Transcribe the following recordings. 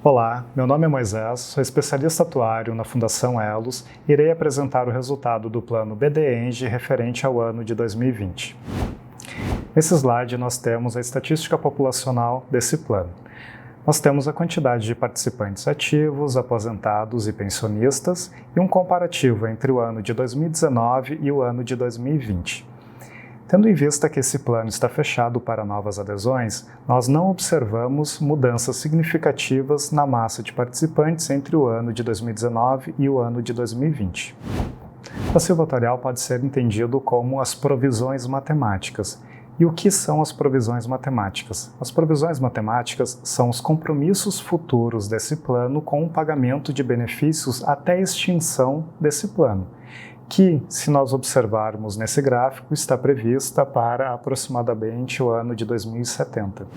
Olá, meu nome é Moisés, sou especialista atuário na Fundação Elos e irei apresentar o resultado do plano BD-ENGE referente ao ano de 2020. Nesse slide nós temos a estatística populacional desse plano. Nós temos a quantidade de participantes ativos, aposentados e pensionistas e um comparativo entre o ano de 2019 e o ano de 2020. Tendo em vista que esse plano está fechado para novas adesões, nós não observamos mudanças significativas na massa de participantes entre o ano de 2019 e o ano de 2020. O passivo atuarial pode ser entendido como as provisões matemáticas. E o que são as provisões matemáticas? As provisões matemáticas são os compromissos futuros desse plano com o pagamento de benefícios até a extinção desse plano, que, se nós observarmos nesse gráfico, está prevista para aproximadamente o ano de 2070.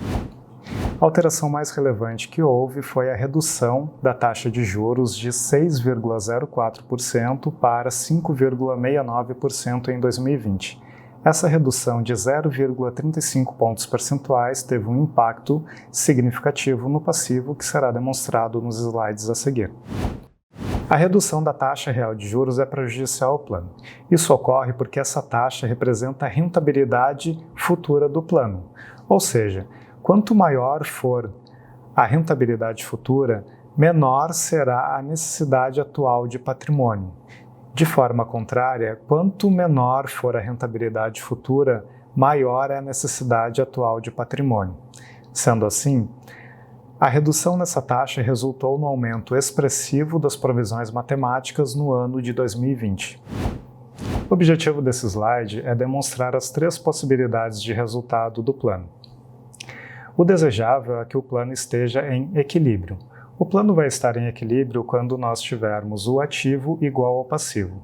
A alteração mais relevante que houve foi a redução da taxa de juros de 6,04% para 5,69% em 2020. Essa redução de 0,35 pontos percentuais teve um impacto significativo no passivo que será demonstrado nos slides a seguir. A redução da taxa real de juros é prejudicial ao plano. Isso ocorre porque essa taxa representa a rentabilidade futura do plano. Ou seja, quanto maior for a rentabilidade futura, menor será a necessidade atual de patrimônio. De forma contrária, quanto menor for a rentabilidade futura, maior é a necessidade atual de patrimônio. Sendo assim, a redução nessa taxa resultou no aumento expressivo das provisões matemáticas no ano de 2020. O objetivo desse slide é demonstrar as três possibilidades de resultado do plano. O desejável é que o plano esteja em equilíbrio. O plano vai estar em equilíbrio quando nós tivermos o ativo igual ao passivo.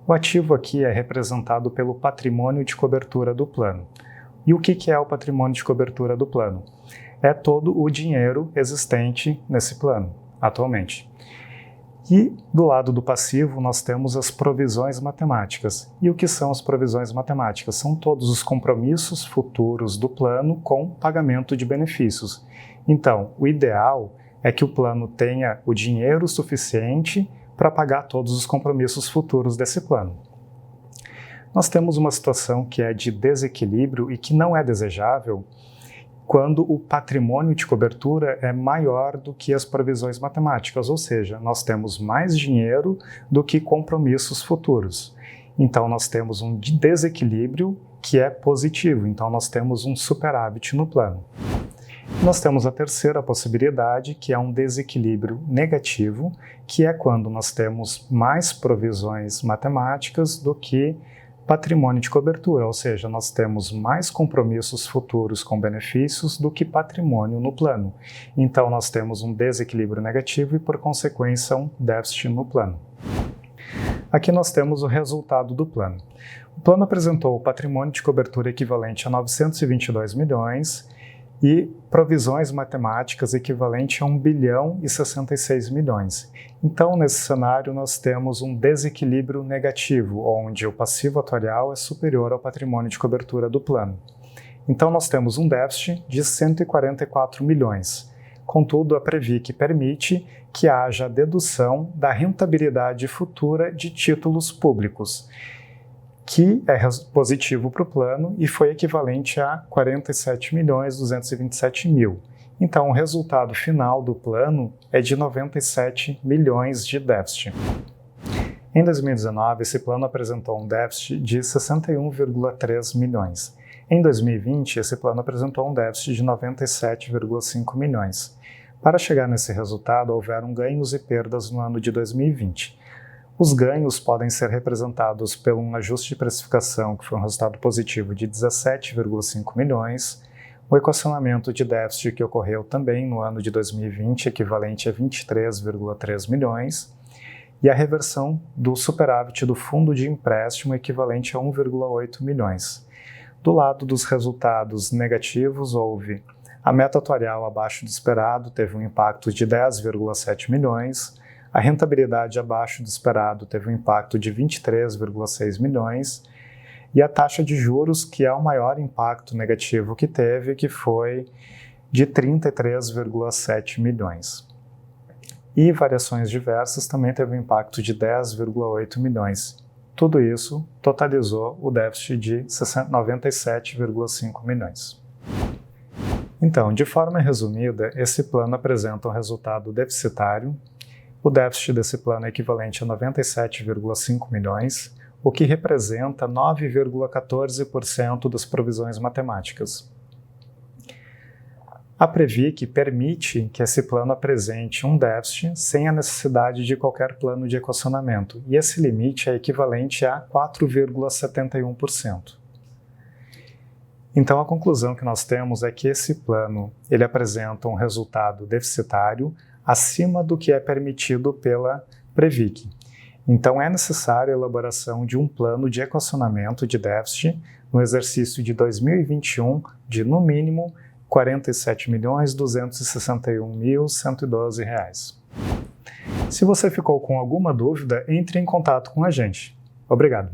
O ativo aqui é representado pelo patrimônio de cobertura do plano. E o que é o patrimônio de cobertura do plano? É todo o dinheiro existente nesse plano, atualmente. E do lado do passivo nós temos as provisões matemáticas. E o que são as provisões matemáticas? São todos os compromissos futuros do plano com pagamento de benefícios. Então, o ideal é que o plano tenha o dinheiro suficiente para pagar todos os compromissos futuros desse plano. Nós temos uma situação que é de desequilíbrio e que não é desejável quando o patrimônio de cobertura é maior do que as provisões matemáticas, ou seja, nós temos mais dinheiro do que compromissos futuros. Então, nós temos um desequilíbrio que é positivo, então nós temos um superávit no plano. Nós temos a terceira possibilidade, que é um desequilíbrio negativo, que é quando nós temos mais provisões matemáticas do que patrimônio de cobertura, ou seja, nós temos mais compromissos futuros com benefícios do que patrimônio no plano. Então, nós temos um desequilíbrio negativo e, por consequência, um déficit no plano. Aqui nós temos o resultado do plano. O plano apresentou o patrimônio de cobertura equivalente a 922 milhões e provisões matemáticas equivalente a 1 bilhão e 66 milhões. Então, nesse cenário, nós temos um desequilíbrio negativo, onde o passivo atuarial é superior ao patrimônio de cobertura do plano. Então, nós temos um déficit de 144 milhões. Contudo, a Previc permite que haja dedução da rentabilidade futura de títulos públicos, que é positivo para o plano e foi equivalente a 47.227.000. Então, o resultado final do plano é de 97 milhões de déficit. Em 2019, esse plano apresentou um déficit de 61,3 milhões. Em 2020, esse plano apresentou um déficit de 97,5 milhões. Para chegar nesse resultado, houveram ganhos e perdas no ano de 2020. Os ganhos podem ser representados por um ajuste de precificação, que foi um resultado positivo de 17,5 milhões, o equacionamento de déficit que ocorreu também no ano de 2020, equivalente a 23,3 milhões, e a reversão do superávit do fundo de empréstimo, equivalente a 1,8 milhões. Do lado dos resultados negativos, houve a meta atuarial abaixo do esperado, teve um impacto de 10,7 milhões, a rentabilidade abaixo do esperado teve um impacto de 23,6 milhões, e a taxa de juros, que é o maior impacto negativo que teve, que foi de 33,7 milhões. E variações diversas também teve um impacto de 10,8 milhões. Tudo isso totalizou o déficit de 97,5 milhões. Então, de forma resumida, esse plano apresenta um resultado deficitário. O déficit desse plano é equivalente a 97,5 milhões, o que representa 9,14% das provisões matemáticas. A Previc permite que esse plano apresente um déficit sem a necessidade de qualquer plano de equacionamento, e esse limite é equivalente a 4,71%. Então, a conclusão que nós temos é que esse plano ele apresenta um resultado deficitário acima do que é permitido pela Previc. Então, é necessária a elaboração de um plano de equacionamento de déficit no exercício de 2021 de, no mínimo, R$ 47.261.112. Se você ficou com alguma dúvida, entre em contato com a gente. Obrigado!